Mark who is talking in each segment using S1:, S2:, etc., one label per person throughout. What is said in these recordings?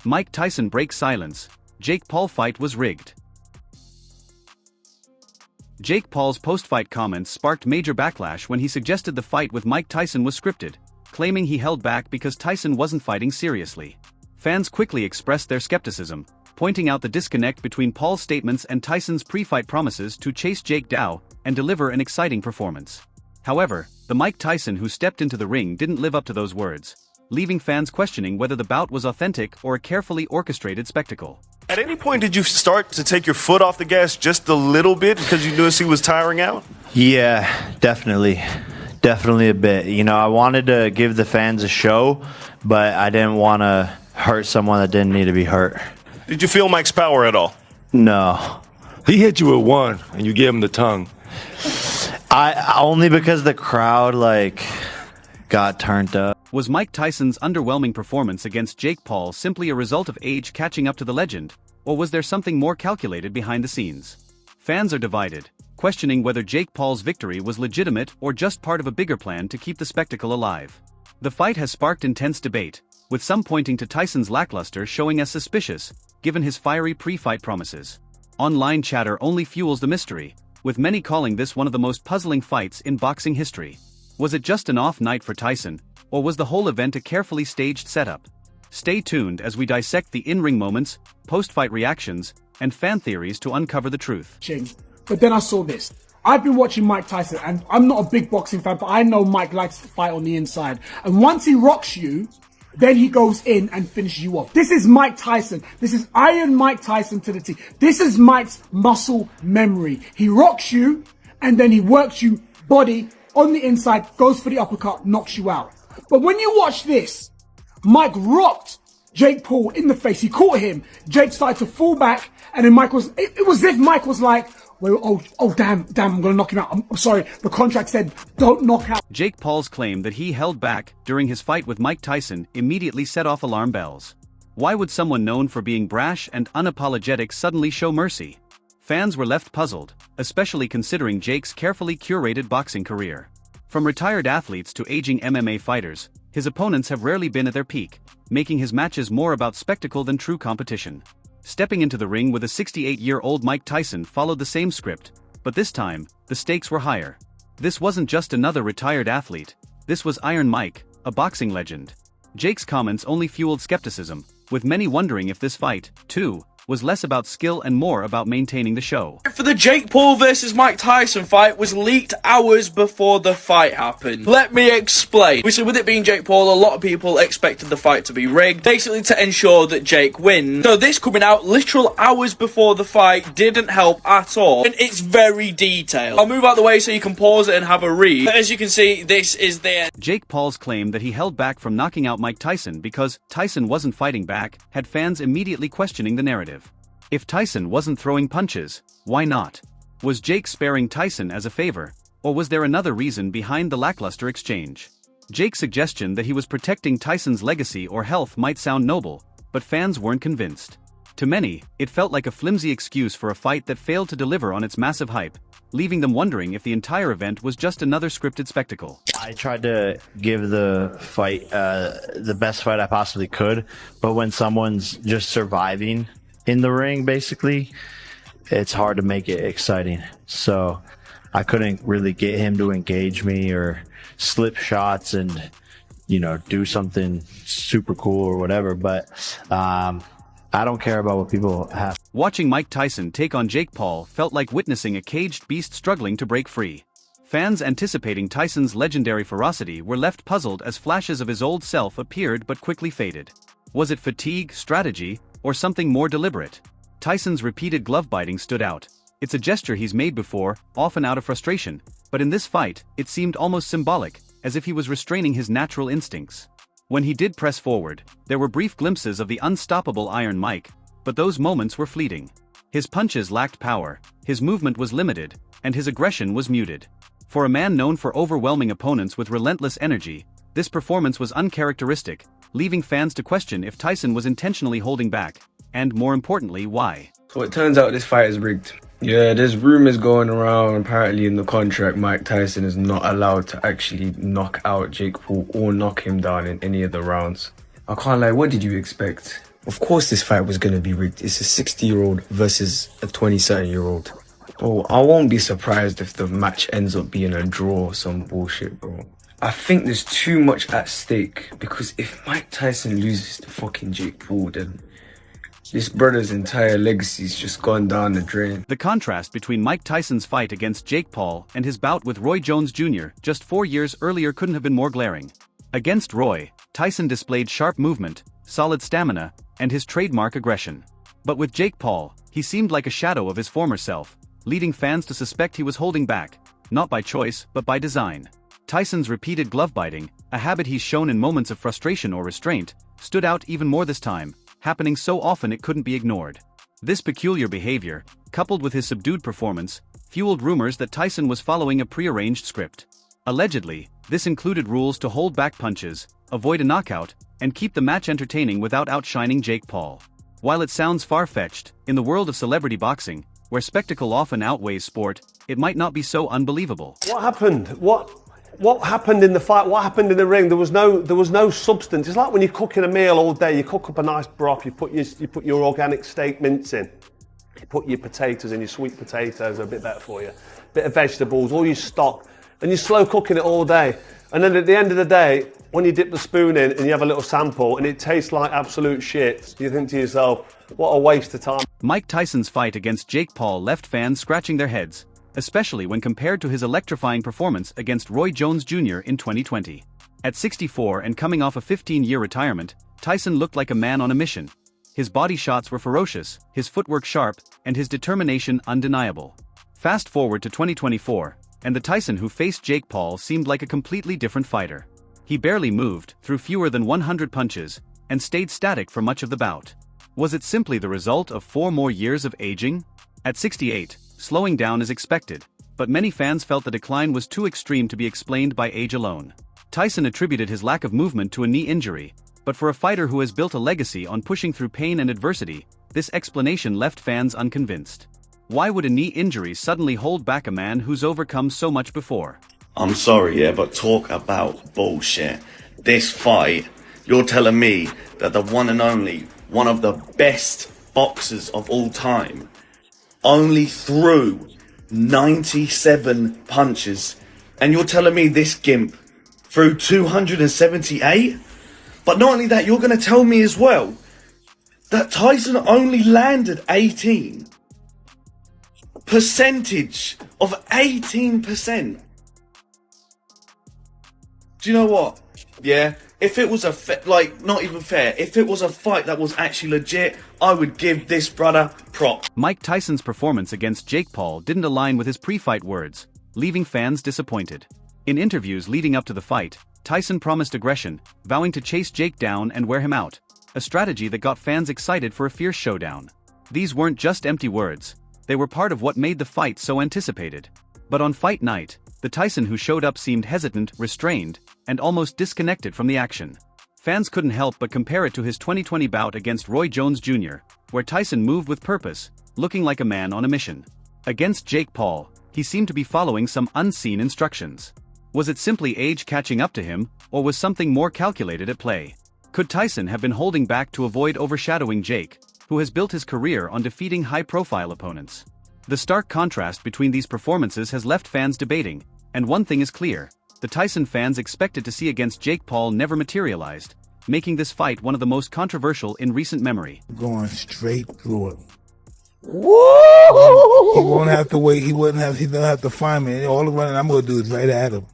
S1: Mike Tyson breaks silence. Jake Paul fight was rigged. Jake Paul's post-fight comments sparked major backlash when he suggested the fight with Mike Tyson was scripted, claiming he held back because Tyson wasn't fighting seriously. Fans quickly expressed their skepticism, pointing out the disconnect between Paul's statements and Tyson's pre-fight promises to chase Jake down and deliver an exciting performance. However, the Mike Tyson who stepped into the ring didn't live up to those words, leaving fans questioning whether the bout was authentic or a carefully orchestrated spectacle.
S2: At any point did you start to take your foot off the gas just a little bit because you noticed he was tiring out?
S3: Yeah, definitely. Definitely a bit. You know, I wanted to give the fans a show, but I didn't want to hurt someone that didn't need to be hurt.
S2: Did you feel Mike's power at all?
S3: No.
S4: He hit you with one, and you gave him the tongue.
S3: I only because the crowd, got turned up.
S1: Was Mike Tyson's underwhelming performance against Jake Paul simply a result of age catching up to the legend, or was there something more calculated behind the scenes? Fans are divided, questioning whether Jake Paul's victory was legitimate or just part of a bigger plan to keep the spectacle alive. The fight has sparked intense debate, with some pointing to Tyson's lackluster showing as suspicious, given his fiery pre-fight promises. Online chatter only fuels the mystery, with many calling this one of the most puzzling fights in boxing history. Was it just an off night for Tyson, or was the whole event a carefully staged setup? Stay tuned as we dissect the in-ring moments, post-fight reactions, and fan theories to uncover the truth.
S5: But then I saw this. I've been watching Mike Tyson, and I'm not a big boxing fan, but I know Mike likes to fight on the inside. And once he rocks you, then he goes in and finishes you off. This is Mike Tyson. This is Iron Mike Tyson to the T. This is Mike's muscle memory. He rocks you, and then he works you body on the inside, goes for the uppercut, knocks you out. But when you watch this, Mike rocked Jake Paul in the face. He caught him. Jake started to fall back, and then it was as if Mike was like, well, damn, I'm gonna knock him out. I'm sorry, the contract said don't knock out.
S1: Jake Paul's claim that he held back during his fight with Mike Tyson immediately set off alarm bells. Why would someone known for being brash and unapologetic suddenly show mercy? Fans were left puzzled, especially considering Jake's carefully curated boxing career. From retired athletes to aging MMA fighters, his opponents have rarely been at their peak, making his matches more about spectacle than true competition. Stepping into the ring with a 68-year-old Mike Tyson followed the same script, but this time, the stakes were higher. This wasn't just another retired athlete, this was Iron Mike, a boxing legend. Jake's comments only fueled skepticism, with many wondering if this fight, too, was less about skill and more about maintaining the show.
S6: For the Jake Paul versus Mike Tyson fight was leaked hours before the fight happened. Let me explain. Obviously, with it being Jake Paul, a lot of people expected the fight to be rigged, basically to ensure that Jake wins. So this coming out literal hours before the fight didn't help at all, and it's very detailed. I'll move out the way so you can pause it and have a read. But as you can see, this is the end.
S1: Jake Paul's claim that he held back from knocking out Mike Tyson because Tyson wasn't fighting back had fans immediately questioning the narrative. If Tyson wasn't throwing punches, why not? Was Jake sparing Tyson as a favor, or was there another reason behind the lackluster exchange? Jake's suggestion that he was protecting Tyson's legacy or health might sound noble, but fans weren't convinced. To many, it felt like a flimsy excuse for a fight that failed to deliver on its massive hype, leaving them wondering if the entire event was just another scripted spectacle.
S3: I tried to give the fight the best fight I possibly could, but when someone's just surviving in the ring, basically, it's hard to make it exciting. So I couldn't really get him to engage me or slip shots and, do something super cool or whatever. But I don't care about what people have.
S1: Watching Mike Tyson take on Jake Paul felt like witnessing a caged beast struggling to break free. Fans anticipating Tyson's legendary ferocity were left puzzled as flashes of his old self appeared but quickly faded. Was it fatigue, strategy, or something more deliberate? Tyson's repeated glove biting stood out. It's a gesture he's made before, often out of frustration, but in this fight, it seemed almost symbolic, as if he was restraining his natural instincts. When he did press forward, there were brief glimpses of the unstoppable Iron Mike, but those moments were fleeting. His punches lacked power, his movement was limited, and his aggression was muted. For a man known for overwhelming opponents with relentless energy, this performance was uncharacteristic, leaving fans to question if Tyson was intentionally holding back, and more importantly, why.
S7: So it turns out this fight is rigged. Yeah, there's rumors going around. Apparently in the contract, Mike Tyson is not allowed to actually knock out Jake Paul or knock him down in any of the rounds. I can't lie, what did you expect? Of course this fight was going to be rigged. It's a 60-year-old versus a 20-something-year-old. Oh, I won't be surprised if the match ends up being a draw or some bullshit, bro. I think there's too much at stake, because if Mike Tyson loses to fucking Jake Paul, then this brother's entire legacy's just gone down the drain.
S1: The contrast between Mike Tyson's fight against Jake Paul and his bout with Roy Jones Jr. just 4 years earlier couldn't have been more glaring. Against Roy, Tyson displayed sharp movement, solid stamina, and his trademark aggression. But with Jake Paul, he seemed like a shadow of his former self, leading fans to suspect he was holding back, not by choice but by design. Tyson's repeated glove biting, a habit he's shown in moments of frustration or restraint, stood out even more this time, happening so often it couldn't be ignored. This peculiar behavior, coupled with his subdued performance, fueled rumors that Tyson was following a prearranged script. Allegedly, this included rules to hold back punches, avoid a knockout, and keep the match entertaining without outshining Jake Paul. While it sounds far-fetched, in the world of celebrity boxing, where spectacle often outweighs sport, it might not be so unbelievable.
S8: What happened? What happened in the fight? What happened in the ring? There was no substance. It's like when you're cooking a meal all day. You cook up a nice broth. You put your organic steak mince in. You put your potatoes in. Your sweet potatoes are a bit better for you. Bit of vegetables, all your stock, and you're slow cooking it all day. And then at the end of the day, when you dip the spoon in and you have a little sample and it tastes like absolute shit, you think to yourself, what a waste of time.
S1: Mike Tyson's fight against Jake Paul left fans scratching their heads, especially when compared to his electrifying performance against Roy Jones Jr. in 2020. At 64 and coming off a 15-year retirement, Tyson looked like a man on a mission. His body shots were ferocious, his footwork sharp, and his determination undeniable. Fast forward to 2024, and the Tyson who faced Jake Paul seemed like a completely different fighter. He barely moved, threw fewer than 100 punches, and stayed static for much of the bout. Was it simply the result of 4 more years of aging? At 68, slowing down is expected, but many fans felt the decline was too extreme to be explained by age alone. Tyson attributed his lack of movement to a knee injury, but for a fighter who has built a legacy on pushing through pain and adversity, this explanation left fans unconvinced. Why would a knee injury suddenly hold back a man who's overcome so much before?
S9: I'm sorry, yeah, but talk about bullshit. This fight, you're telling me that the one and only, one of the best boxers of all time, only threw 97 punches, and you're telling me this gimp threw 278? But not only that, you're going to tell me as well that Tyson only landed 18. Percentage of 18%. Do you know what? Yeah, if it was not even fair, if it was a fight that was actually legit, I would give this brother props.
S1: Mike Tyson's performance against Jake Paul didn't align with his pre-fight words, leaving fans disappointed. In interviews leading up to the fight, Tyson promised aggression, vowing to chase Jake down and wear him out, a strategy that got fans excited for a fierce showdown. These weren't just empty words, they were part of what made the fight so anticipated. But on fight night, the Tyson who showed up seemed hesitant, restrained, and almost disconnected from the action. Fans couldn't help but compare it to his 2020 bout against Roy Jones Jr., where Tyson moved with purpose, looking like a man on a mission. Against Jake Paul, he seemed to be following some unseen instructions. Was it simply age catching up to him, or was something more calculated at play? Could Tyson have been holding back to avoid overshadowing Jake, who has built his career on defeating high-profile opponents? The stark contrast between these performances has left fans debating, and one thing is clear: the Tyson fans expected to see against Jake Paul never materialized, making this fight one of the most controversial in recent memory.
S10: Going straight through it. Woo! He won't have to wait. He don't have to find me. All the running I'm going to do is right at him.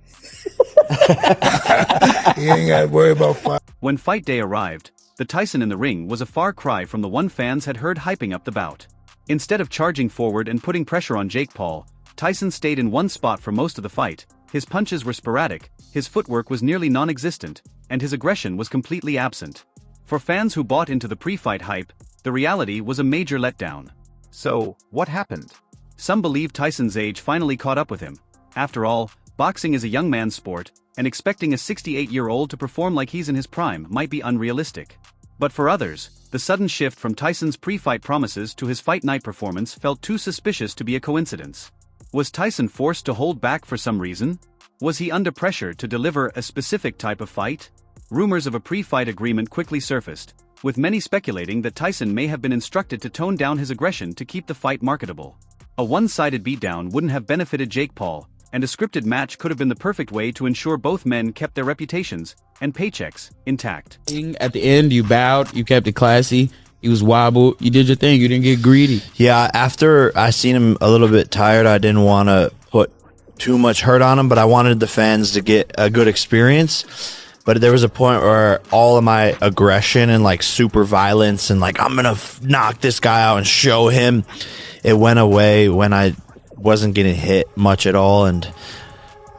S10: He ain't got to worry about fight.
S1: When fight day arrived, the Tyson in the ring was a far cry from the one fans had heard hyping up the bout. Instead of charging forward and putting pressure on Jake Paul, Tyson stayed in one spot for most of the fight. His punches were sporadic, his footwork was nearly non-existent, and his aggression was completely absent. For fans who bought into the pre-fight hype, the reality was a major letdown. So, what happened? Some believe Tyson's age finally caught up with him. After all, boxing is a young man's sport, and expecting a 68-year-old to perform like he's in his prime might be unrealistic. But for others, the sudden shift from Tyson's pre-fight promises to his fight night performance felt too suspicious to be a coincidence. Was Tyson forced to hold back for some reason? Was he under pressure to deliver a specific type of fight? Rumors of a pre-fight agreement quickly surfaced, with many speculating that Tyson may have been instructed to tone down his aggression to keep the fight marketable. A one-sided beatdown wouldn't have benefited Jake Paul, and a scripted match could have been the perfect way to ensure both men kept their reputations and paychecks intact.
S11: At the end, you bowed, you kept it classy, you was wobbled, you did your thing, you didn't get greedy.
S3: Yeah, after I seen him a little bit tired, I didn't want to put too much hurt on him, but I wanted the fans to get a good experience. But there was a point where all of my aggression and like super violence and like I'm gonna knock this guy out and show him, it went away when I wasn't getting hit much at all. And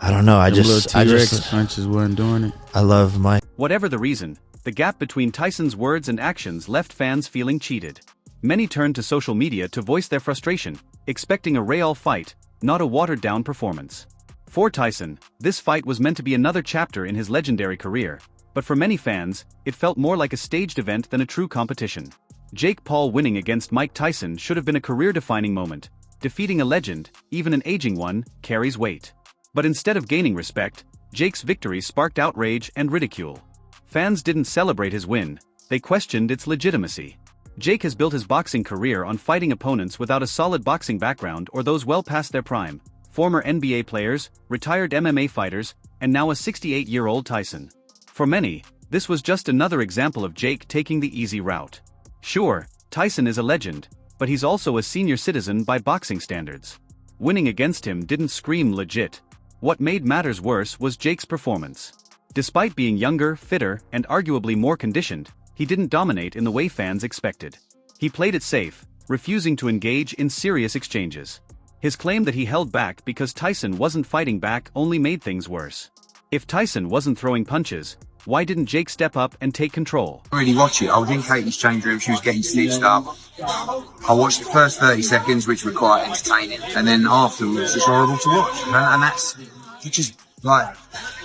S3: I don't know, I just
S11: punches wasn't doing it.
S3: I love Mike.
S1: Whatever the reason, the gap between Tyson's words and actions left fans feeling cheated. Many turned to social media to voice their frustration, expecting a real fight, not a watered-down performance. For Tyson, this fight was meant to be another chapter in his legendary career, but for many fans, it felt more like a staged event than a true competition. Jake Paul winning against Mike Tyson should have been a career-defining moment. Defeating a legend, even an aging one, carries weight. But instead of gaining respect, Jake's victory sparked outrage and ridicule. Fans didn't celebrate his win, they questioned its legitimacy. Jake has built his boxing career on fighting opponents without a solid boxing background or those well past their prime. Former NBA players, retired MMA fighters, and now a 68-year-old Tyson. For many, this was just another example of Jake taking the easy route. Sure, Tyson is a legend, but he's also a senior citizen by boxing standards. Winning against him didn't scream legit. What made matters worse was Jake's performance. Despite being younger, fitter, and arguably more conditioned, he didn't dominate in the way fans expected. He played it safe, refusing to engage in serious exchanges. His claim that he held back because Tyson wasn't fighting back only made things worse. If Tyson wasn't throwing punches, why didn't Jake step up and take control?
S12: Really watch it. I was in Katie's change room, she was getting stitched up. I watched the first 30 seconds, which were quite entertaining, and then afterwards it's horrible to watch. And that's, you just, like,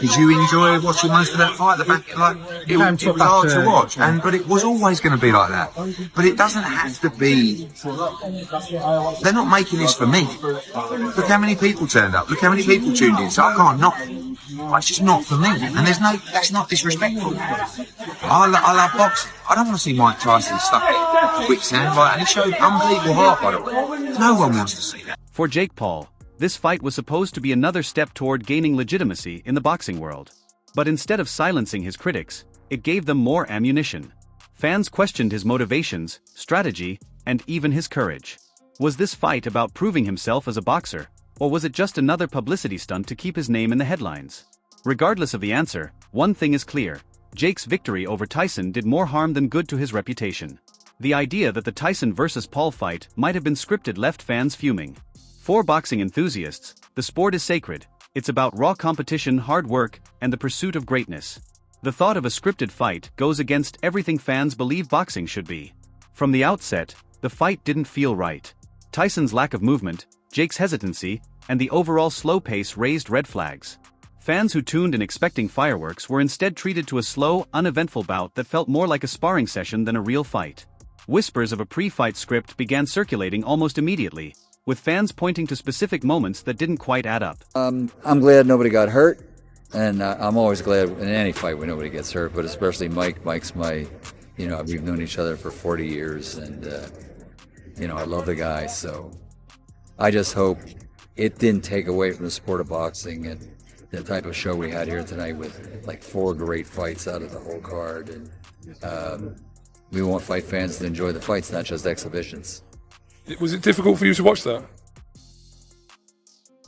S12: did you enjoy watching most of that fight? The back, like, it was hard to watch, but it was always going to be like that. But it doesn't have to be. They're not making this for me. Look how many people turned up. Look how many people tuned in. So I can't knock it. It's just not for me. And that's not disrespectful. I love boxing. I don't want to see Mike Tyson stuck in quicksand, right? And he showed unbelievable heart, by the way. No one wants to see that.
S1: For Jake Paul, this fight was supposed to be another step toward gaining legitimacy in the boxing world. But instead of silencing his critics, it gave them more ammunition. Fans questioned his motivations, strategy, and even his courage. Was this fight about proving himself as a boxer, or was it just another publicity stunt to keep his name in the headlines? Regardless of the answer, one thing is clear: Jake's victory over Tyson did more harm than good to his reputation. The idea that the Tyson vs. Paul fight might have been scripted left fans fuming. For boxing enthusiasts, the sport is sacred. It's about raw competition, hard work, and the pursuit of greatness. The thought of a scripted fight goes against everything fans believe boxing should be. From the outset, the fight didn't feel right. Tyson's lack of movement, Jake's hesitancy, and the overall slow pace raised red flags. Fans who tuned in expecting fireworks were instead treated to a slow, uneventful bout that felt more like a sparring session than a real fight. Whispers of a pre-fight script began circulating almost immediately, with fans pointing to specific moments that didn't quite add up.
S13: I'm glad nobody got hurt, and I'm always glad in any fight when nobody gets hurt, but especially Mike. Mike's my, we've known each other for 40 years, and, I love the guy, so I just hope it didn't take away from the sport of boxing and the type of show we had here tonight with like 4 great fights out of the whole card, and we want fight fans to enjoy the fights, not just exhibitions.
S4: Was it difficult for you to watch that?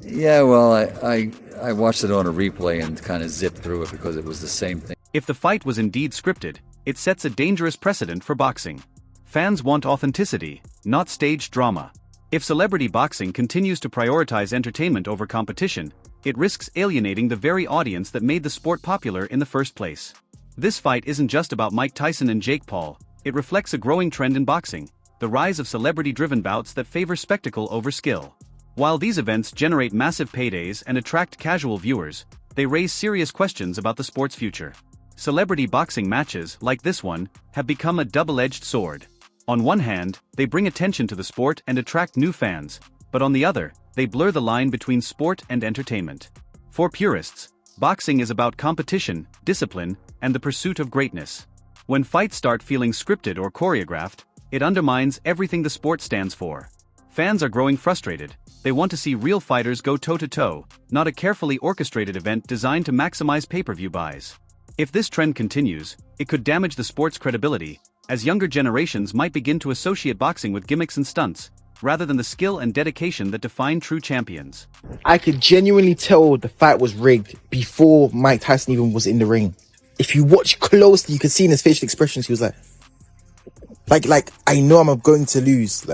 S13: Yeah, well, I watched it on a replay and kind of zipped through it because it was the same thing.
S1: If the fight was indeed scripted, it sets a dangerous precedent for boxing. Fans want authenticity, not staged drama. If celebrity boxing continues to prioritize entertainment over competition, it risks alienating the very audience that made the sport popular in the first place. This fight isn't just about Mike Tyson and Jake Paul, it reflects a growing trend in boxing: the rise of celebrity-driven bouts that favor spectacle over skill. While these events generate massive paydays and attract casual viewers, they raise serious questions about the sport's future. Celebrity boxing matches, like this one, have become a double-edged sword. On one hand, they bring attention to the sport and attract new fans, but on the other, they blur the line between sport and entertainment. For purists, boxing is about competition, discipline, and the pursuit of greatness. When fights start feeling scripted or choreographed, it undermines everything the sport stands for. Fans are growing frustrated. They want to see real fighters go toe-to-toe, not a carefully orchestrated event designed to maximize pay-per-view buys. If this trend continues, it could damage the sport's credibility, as younger generations might begin to associate boxing with gimmicks and stunts, rather than the skill and dedication that define true champions.
S14: I could genuinely tell the fight was rigged before Mike Tyson even was in the ring. If you watch closely, you could see in his facial expressions, he was like, I know I'm going to lose.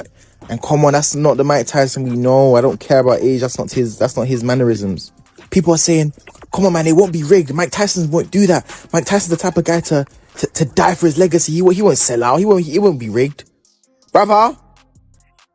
S14: And come on, that's not the Mike Tyson we know. I don't care about age. That's not his mannerisms. People are saying, come on, man, it won't be rigged. Mike Tyson won't do that. Mike Tyson's the type of guy to die for his legacy. He won't sell out. He won't be rigged. Brother,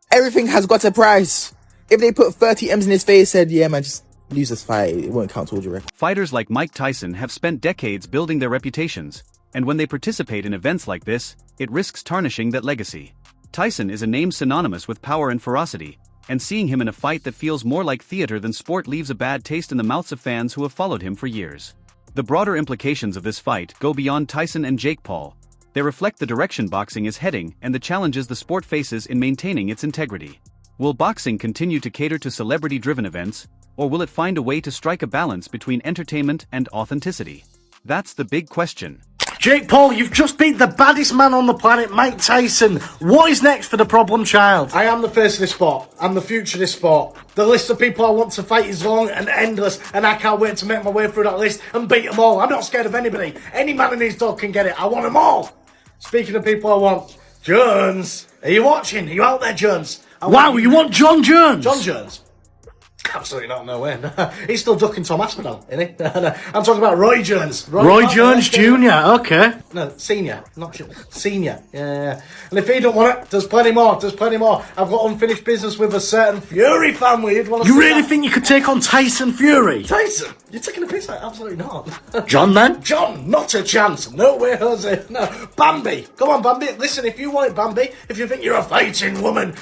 S14: everything has got a price. If they put 30 M's in his face, said, yeah, man, just lose this fight, it won't count towards your record.
S1: Fighters like Mike Tyson have spent decades building their reputations, and when they participate in events like this, it risks tarnishing that legacy. Tyson is a name synonymous with power and ferocity, and seeing him in a fight that feels more like theater than sport leaves a bad taste in the mouths of fans who have followed him for years. The broader implications of this fight go beyond Tyson and Jake Paul. They reflect the direction boxing is heading and the challenges the sport faces in maintaining its integrity. Will boxing continue to cater to celebrity-driven events, or will it find a way to strike a balance between entertainment and authenticity? That's the big question.
S15: Jake Paul, you've just beat the baddest man on the planet, Mike Tyson. What is next for the problem child?
S5: I am the face of this sport. I'm the future of this sport. The list of people I want to fight is long and endless, and I can't wait to make my way through that list and beat them all. I'm not scared of anybody. Any man and his dog can get it. I want them all. Speaking of people I want, Jones. Are you watching? Are you out there, Jones?
S15: Wow, you want John Jones?
S5: John Jones? Absolutely not, no way. He's still ducking Tom Aspinall, isn't he? I'm talking about Roy Jones.
S15: Roy Jones Jr., okay.
S5: No, senior, not sure. Senior, yeah. And if he don't want it, there's plenty more, I've got unfinished business with a certain Fury family.
S15: You really think you could take on Tyson Fury?
S5: Tyson? You're taking a piss out? Absolutely not.
S15: John, then?
S5: John, not a chance. No way, Jose. No. Bambi. Come on, Bambi. Listen, if you want it, Bambi, if you think you're a fighting woman...